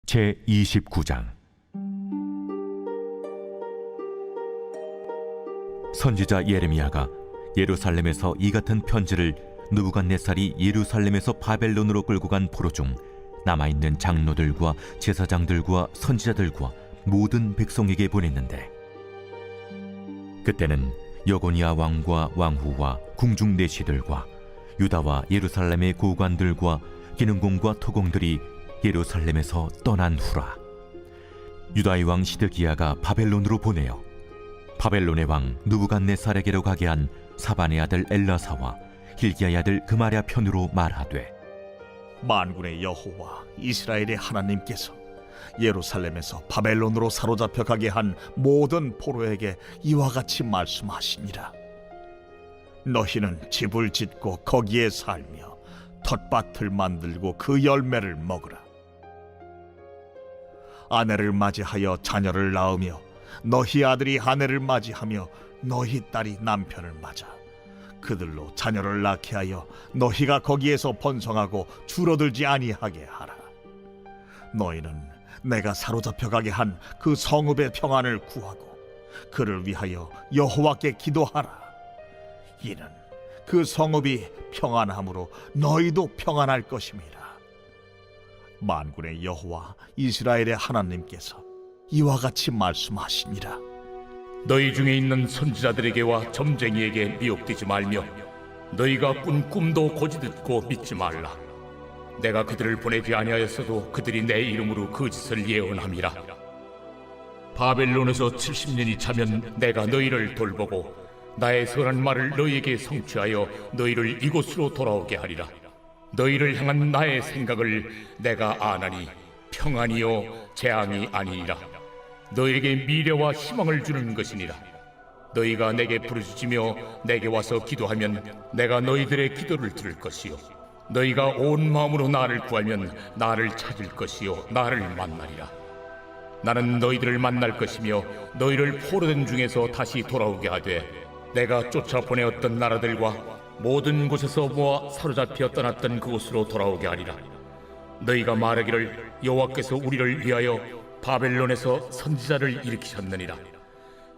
제29장. 선지자 예레미야가 예루살렘에서 이 같은 편지를 느부갓네살이 예루살렘에서 바벨론으로 끌고 간 포로 중 남아있는 장로들과 제사장들과 선지자들과 모든 백성에게 보냈는데, 그때는 여고니아 왕과 왕후와 궁중 내시들과 유다와 예루살렘의 고관들과 기능공과 토공들이 예루살렘에서 떠난 후라. 유다의 왕 시드기야가 바벨론으로 보내어 바벨론의 왕 느부갓네살에게로 가게 한 사반의 아들 엘라사와 hil기야의 아들 그마랴 편으로 말하되, 만군의 여호와 이스라엘의 하나님께서 예루살렘에서 바벨론으로 사로잡혀 가게 한 모든 포로에게 이와 같이 말씀하시니라. 너희는 집을 짓고 거기에 살며 텃밭을 만들고 그 열매를 먹으라. 아내를 맞이하여 자녀를 낳으며 너희 아들이 아내를 맞이하며 너희 딸이 남편을 맞아 그들로 자녀를 낳게 하여 너희가 거기에서 번성하고 줄어들지 아니하게 하라. 너희는 내가 사로잡혀 가게 한 그 성읍의 평안을 구하고 그를 위하여 여호와께 기도하라. 이는 그 성읍이 평안함으로 너희도 평안할 것임이라. 만군의 여호와 이스라엘의 하나님께서 이와 같이 말씀하시니라. 너희 중에 있는 선지자들에게와 점쟁이에게 미혹되지 말며 너희가 꾼 꿈도 고지 듣고 믿지 말라. 내가 그들을 보내지 아니하였어도 그들이 내 이름으로 그 짓을 예언함이라. 바벨론에서 70년이 차면 내가 너희를 돌보고 나의 선한 말을 너희에게 성취하여 너희를 이곳으로 돌아오게 하리라. 너희를 향한 나의 생각을 내가 아나니 평안이요 재앙이 아니니라. 너희에게 미래와 희망을 주는 것이니라. 너희가 내게 부르짖으며 내게 와서 기도하면 내가 너희들의 기도를 들을 것이요 너희가 온 마음으로 나를 구하면 나를 찾을 것이요 나를 만나리라. 나는 너희들을 만날 것이며 너희를 포로된 중에서 다시 돌아오게 하되 내가 쫓아 보내었던 나라들과 모든 곳에서 모아 사로잡혀 떠났던 그곳으로 돌아오게 하리라. 너희가 말하기를 여호와께서 우리를 위하여 바벨론에서 선지자를 일으키셨느니라.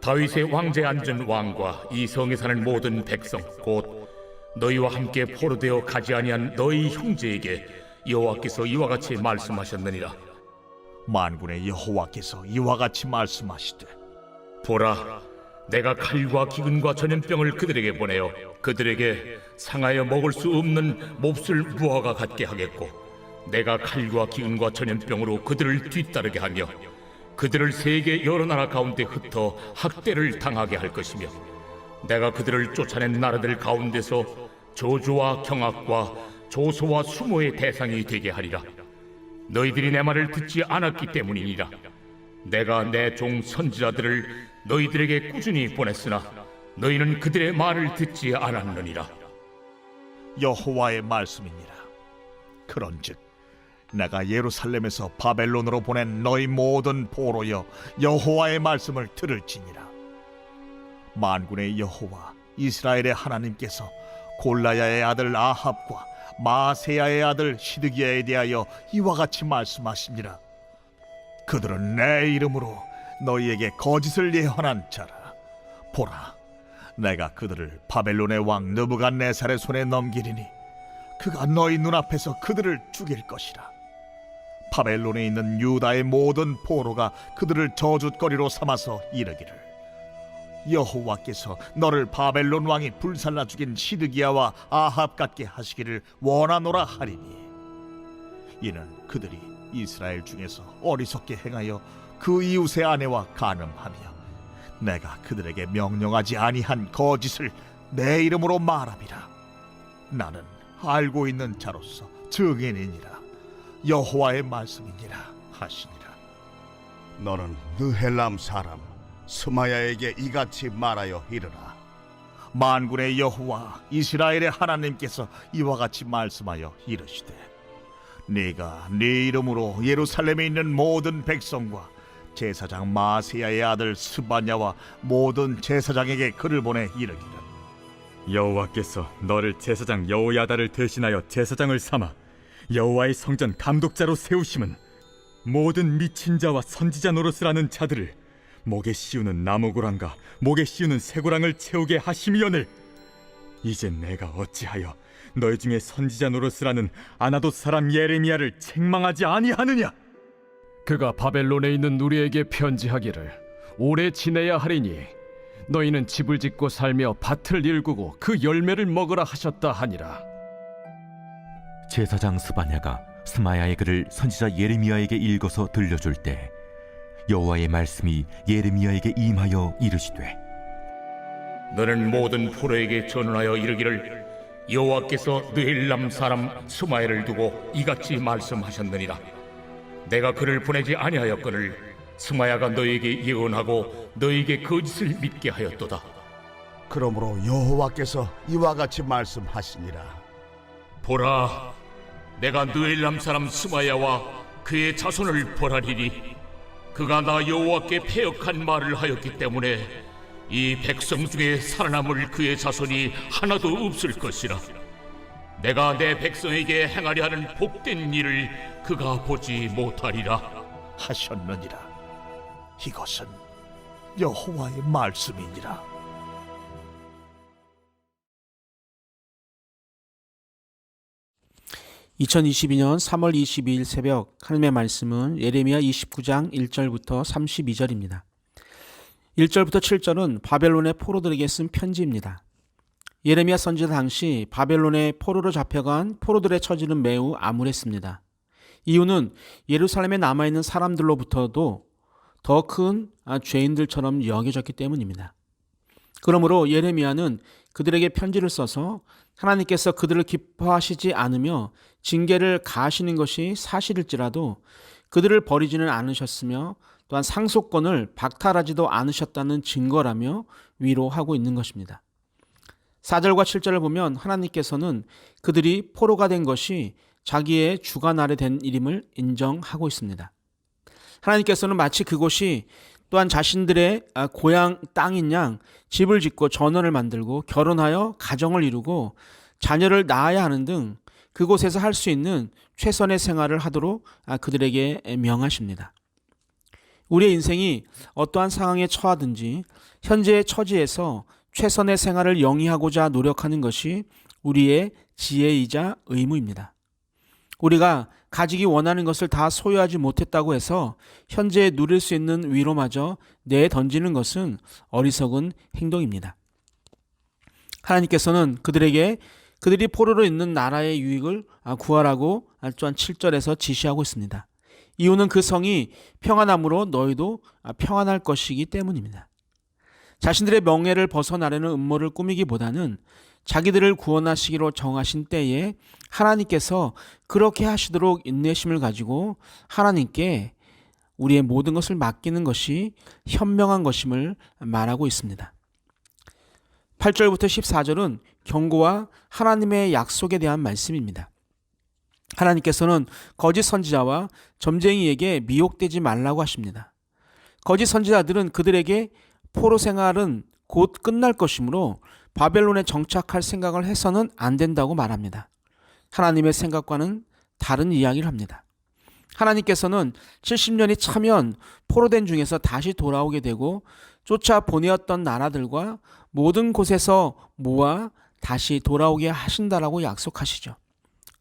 다윗의 왕좌에 앉은 왕과 이 성에 사는 모든 백성 곧 너희와 함께 포로되어 가지 아니한 너희 형제에게 여호와께서 이와 같이 말씀하셨느니라. 만군의 여호와께서 이와 같이 말씀하시되, 보라, 내가 칼과 기근과 전염병을 그들에게 보내어 그들에게 상하여 먹을 수 없는 몹쓸 무화과 같게 하겠고 내가 칼과 기근과 전염병으로 그들을 뒤따르게 하며 그들을 세계 여러 나라 가운데 흩어 학대를 당하게 할 것이며 내가 그들을 쫓아낸 나라들 가운데서 저주와 경악과 조소와 수모의 대상이 되게 하리라. 너희들이 내 말을 듣지 않았기 때문이니라. 내가 내 종 선지자들을 너희들에게 꾸준히 보냈으나 너희는 그들의 말을 듣지 않았느니라. 여호와의 말씀이니라. 그런즉 내가 예루살렘에서 바벨론으로 보낸 너희 모든 포로여 여호와의 말씀을 들을지니라. 만군의 여호와 이스라엘의 하나님께서 골라야의 아들 아합과 마세야의 아들 시드기야에 대하여 이와 같이 말씀하시니라. 그들은 내 이름으로 너희에게 거짓을 예언한 자라. 보라, 내가 그들을 바벨론의 왕 느부갓네살의 손에 넘기리니 그가 너희 눈앞에서 그들을 죽일 것이라. 바벨론에 있는 유다의 모든 포로가 그들을 저주거리로 삼아서 이르기를, 여호와께서 너를 바벨론 왕이 불살라 죽인 시드기야와 아합 같게 하시기를 원하노라 하리니, 이는 그들이 이스라엘 중에서 어리석게 행하여 그 이웃의 아내와 간음하며 내가 그들에게 명령하지 아니한 거짓을 내 이름으로 말함이라. 나는 알고 있는 자로서 증인이니라. 여호와의 말씀이니라 하시니라. 너는 느헬람 사람 스마야에게 이같이 말하여 이르라. 만군의 여호와 이스라엘의 하나님께서 이와 같이 말씀하여 이르시되, 네가 네 이름으로 예루살렘에 있는 모든 백성과 제사장 마세야의 아들 스바냐와 모든 제사장에게 글을 보내 이르기를 여호와께서 너를 제사장 여호야다를 대신하여 제사장을 삼아 여호와의 성전 감독자로 세우심은 모든 미친 자와 선지자 노릇을 하는 자들을 목에 씌우는 나무고랑과 목에 씌우는 쇠고랑을 채우게 하심이오늘 이제 내가 어찌하여 너희 중에 선지자 노릇을 하는 아나돗 사람 예레미야를 책망하지 아니하느냐? 그가 바벨론에 있는 우리에게 편지하기를 오래 지내야 하리니 너희는 집을 짓고 살며 밭을 일구고 그 열매를 먹으라 하셨다 하니라. 제사장 스바냐가 스마야의 글을 선지자 예레미야에게 읽어서 들려줄 때 여호와의 말씀이 예레미야에게 임하여 이르시되 너는 모든 포로에게 전언하여 이르기를 여호와께서 느헬람 사람 스마야를 두고 이같이 말씀하셨느니라. 내가 그를 보내지 아니하였거늘 스마야가 너희에게 예언하고 너희에게 거짓을 믿게 하였도다. 그러므로 여호와께서 이와 같이 말씀하시니라. 보라, 내가 느헬람 사람 스마야와 그의 자손을 벌하리니 그가 나 여호와께 패역한 말을 하였기 때문에 이 백성 중에 살아남을 그의 자손이 하나도 없을 것이라. 내가 내 백성에게 행하려 하는 복된 일을 그가 보지 못하리라 하셨느니라. 이것은 여호와의 말씀이니라. (2022년 3월 22일) 새벽 하나님의 말씀은 예레미야 29장 1절부터 32절입니다. 1절부터 7절은 바벨론의 포로들에게 쓴 편지입니다. 예레미야 선지자 당시 바벨론의 포로로 잡혀간 포로들의 처지는 매우 암울했습니다. 이유는 예루살렘에 남아있는 사람들로부터도 더 큰 죄인들처럼 여겨졌기 때문입니다. 그러므로 예레미야는 그들에게 편지를 써서 하나님께서 그들을 기뻐하시지 않으며 징계를 가하시는 것이 사실일지라도 그들을 버리지는 않으셨으며 또한 상속권을 박탈하지도 않으셨다는 증거라며 위로하고 있는 것입니다. 4절과 7절을 보면 하나님께서는 그들이 포로가 된 것이 자기의 주관 아래 된 일임을 인정하고 있습니다. 하나님께서는 마치 그곳이 또한 자신들의 고향 땅인 양 집을 짓고 전원을 만들고 결혼하여 가정을 이루고 자녀를 낳아야 하는 등 그곳에서 할 수 있는 최선의 생활을 하도록 그들에게 명하십니다. 우리의 인생이 어떠한 상황에 처하든지 현재의 처지에서 최선의 생활을 영위하고자 노력하는 것이 우리의 지혜이자 의무입니다. 우리가 가지기 원하는 것을 다 소유하지 못했다고 해서 현재 누릴 수 있는 위로마저 내던지는 것은 어리석은 행동입니다. 하나님께서는 그들에게 그들이 포로로 있는 나라의 유익을 구하라고 또한 7절에서 지시하고 있습니다. 이유는 그 성이 평안함으로 너희도 평안할 것이기 때문입니다. 자신들의 명예를 벗어나려는 음모를 꾸미기보다는 자기들을 구원하시기로 정하신 때에 하나님께서 그렇게 하시도록 인내심을 가지고 하나님께 우리의 모든 것을 맡기는 것이 현명한 것임을 말하고 있습니다. 8절부터 14절은 경고와 하나님의 약속에 대한 말씀입니다. 하나님께서는 거짓 선지자와 점쟁이에게 미혹되지 말라고 하십니다. 거짓 선지자들은 그들에게 포로 생활은 곧 끝날 것이므로 바벨론에 정착할 생각을 해서는 안 된다고 말합니다. 하나님의 생각과는 다른 이야기를 합니다. 하나님께서는 70년이 차면 포로된 중에서 다시 돌아오게 되고 쫓아 보내었던 나라들과 모든 곳에서 모아 다시 돌아오게 하신다라고 약속하시죠.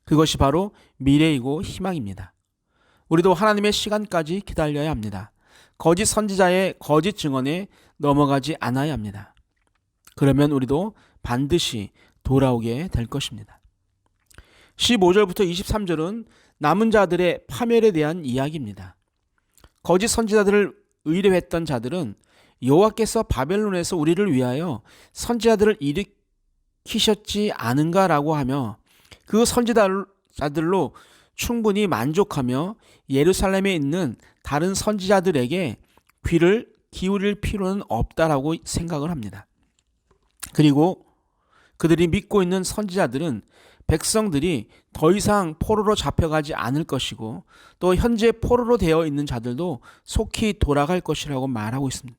그것이 바로 미래이고 희망입니다. 우리도 하나님의 시간까지 기다려야 합니다. 거짓 선지자의 거짓 증언에 넘어가지 않아야 합니다. 그러면 우리도 반드시 돌아오게 될 것입니다. 15절부터 23절은 남은 자들의 파멸에 대한 이야기입니다. 거짓 선지자들을 의뢰했던 자들은 여호와께서 바벨론에서 우리를 위하여 선지자들을 일으키셨지 않은가라고 하며 그 선지자들로 충분히 만족하며 예루살렘에 있는 다른 선지자들에게 귀를 기울일 필요는 없다라고 생각을 합니다. 그리고 그들이 믿고 있는 선지자들은 백성들이 더 이상 포로로 잡혀가지 않을 것이고 또 현재 포로로 되어 있는 자들도 속히 돌아갈 것이라고 말하고 있습니다.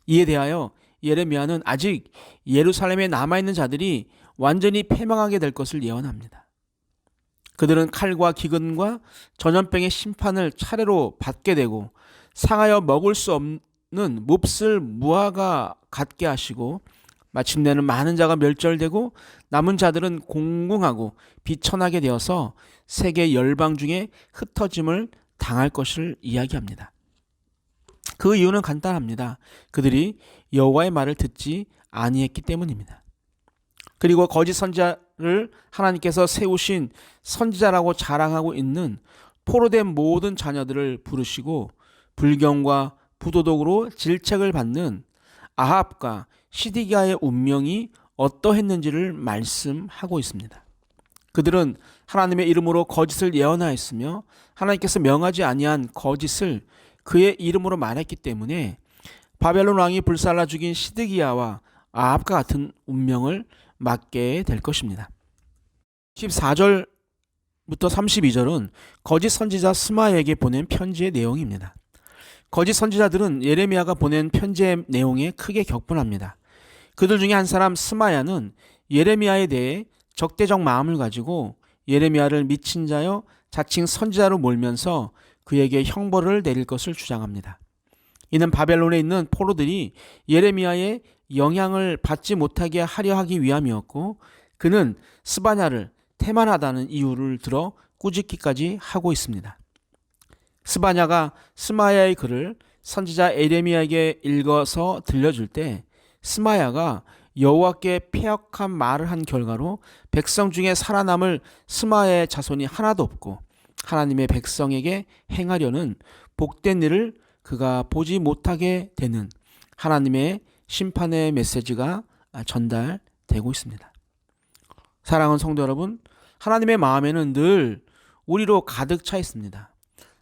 이에 대하여 예레미야는 아직 예루살렘에 남아있는 자들이 완전히 패망하게 될 것을 예언합니다. 그들은 칼과 기근과 전염병의 심판을 차례로 받게 되고 상하여 먹을 수 없는 몹쓸 무화과 같게 하시고 마침내는 많은 자가 멸절되고 남은 자들은 공공하고 비천하게 되어서 세계 열방 중에 흩어짐을 당할 것을 이야기합니다. 그 이유는 간단합니다. 그들이 여호와의 말을 듣지 아니했기 때문입니다. 그리고 거짓 선지자를 하나님께서 세우신 선지자라고 자랑하고 있는 포로된 모든 자녀들을 부르시고 불경과 부도덕으로 질책을 받는 아합과 시디기야의 운명이 어떠했는지를 말씀하고 있습니다. 그들은 하나님의 이름으로 거짓을 예언하였으며 하나님께서 명하지 아니한 거짓을 그의 이름으로 말했기 때문에 바벨론 왕이 불살라 죽인 시드기야와 아합과 같은 운명을 맞게 될 것입니다. 14절부터 32절은 거짓 선지자 스마야에게 보낸 편지의 내용입니다. 거짓 선지자들은 예레미야가 보낸 편지의 내용에 크게 격분합니다. 그들 중에 한 사람 스마야는 예레미야에 대해 적대적 마음을 가지고 예레미야를 미친 자여 자칭 선지자로 몰면서 그에게 형벌을 내릴 것을 주장합니다. 이는 바벨론에 있는 포로들이 예레미야의 영향을 받지 못하게 하려 하기 위함이었고 그는 스바냐를 태만하다는 이유를 들어 꾸짖기까지 하고 있습니다. 스바냐가 스마야의 글을 선지자 예레미야에게 읽어서 들려줄 때 스마야가 여호와께 패역한 말을 한 결과로 백성 중에 살아남을 스마야의 자손이 하나도 없고 하나님의 백성에게 행하려는 복된 일을 그가 보지 못하게 되는 하나님의 심판의 메시지가 전달되고 있습니다. 사랑하는 성도 여러분, 하나님의 마음에는 늘 우리로 가득 차 있습니다.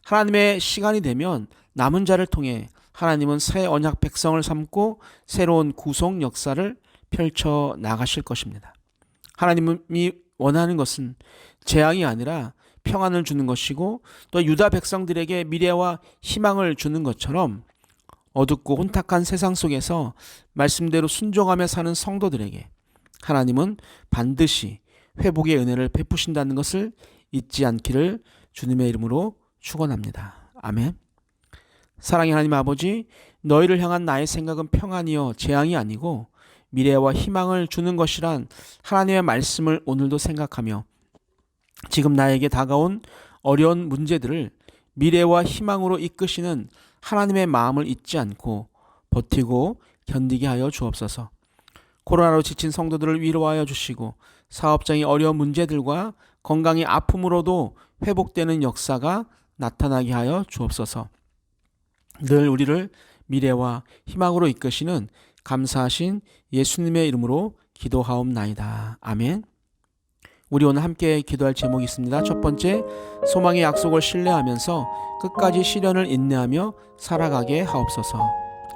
하나님의 시간이 되면 남은 자를 통해 하나님은 새 언약 백성을 삼고 새로운 구속 역사를 펼쳐 나가실 것입니다. 하나님이 원하는 것은 재앙이 아니라 평안을 주는 것이고 또 유다 백성들에게 미래와 희망을 주는 것처럼 어둡고 혼탁한 세상 속에서 말씀대로 순종하며 사는 성도들에게 하나님은 반드시 회복의 은혜를 베푸신다는 것을 잊지 않기를 주님의 이름으로 축원합니다. 아멘. 사랑의 하나님 아버지, 너희를 향한 나의 생각은 평안이요 재앙이 아니고 미래와 희망을 주는 것이란 하나님의 말씀을 오늘도 생각하며 지금 나에게 다가온 어려운 문제들을 미래와 희망으로 이끄시는 하나님의 마음을 잊지 않고 버티고 견디게 하여 주옵소서. 코로나로 지친 성도들을 위로하여 주시고 사업장의 어려운 문제들과 건강의 아픔으로도 회복되는 역사가 나타나게 하여 주옵소서. 늘 우리를 미래와 희망으로 이끄시는 감사하신 예수님의 이름으로 기도하옵나이다. 아멘. 우리 오늘 함께 기도할 제목이 있습니다. 첫 번째, 소망의 약속을 신뢰하면서 끝까지 시련을 인내하며 살아가게 하옵소서.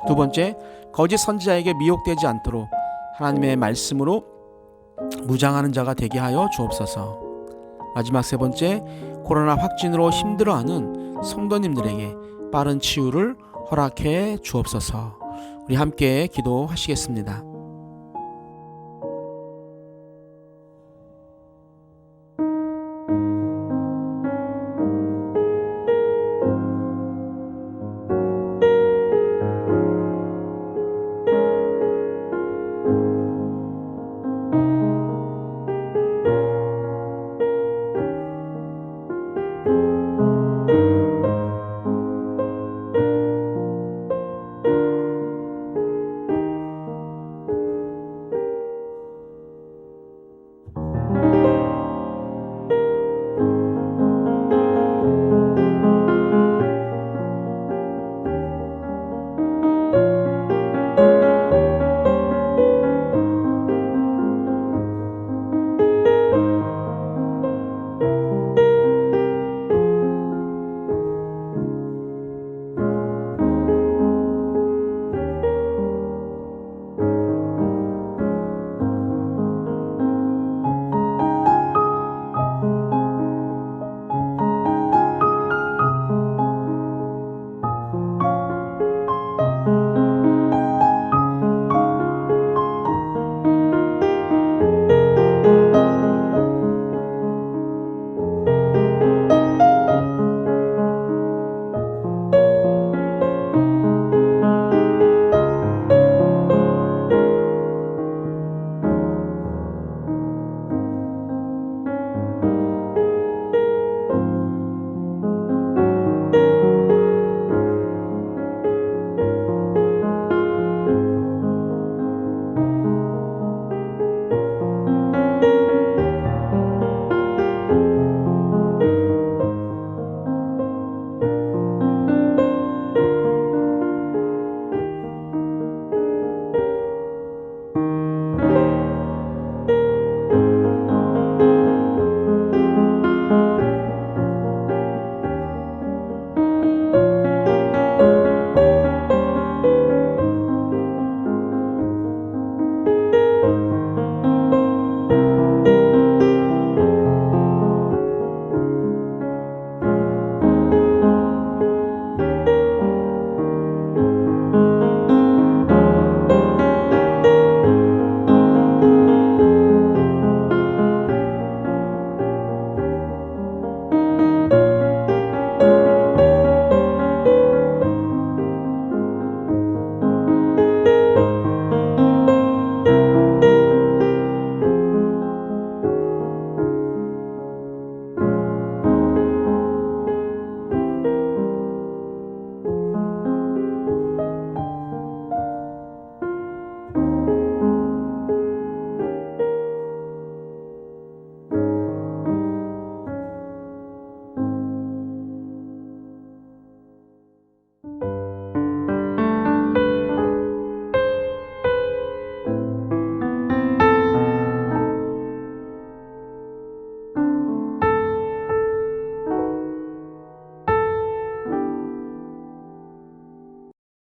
두 번째, 거짓 선지자에게 미혹되지 않도록 하나님의 말씀으로 무장하는 자가 되게 하여 주옵소서. 마지막 세 번째, 코로나 확진으로 힘들어하는 성도님들에게 빠른 치유를 허락해 주옵소서. 우리 함께 기도하시겠습니다.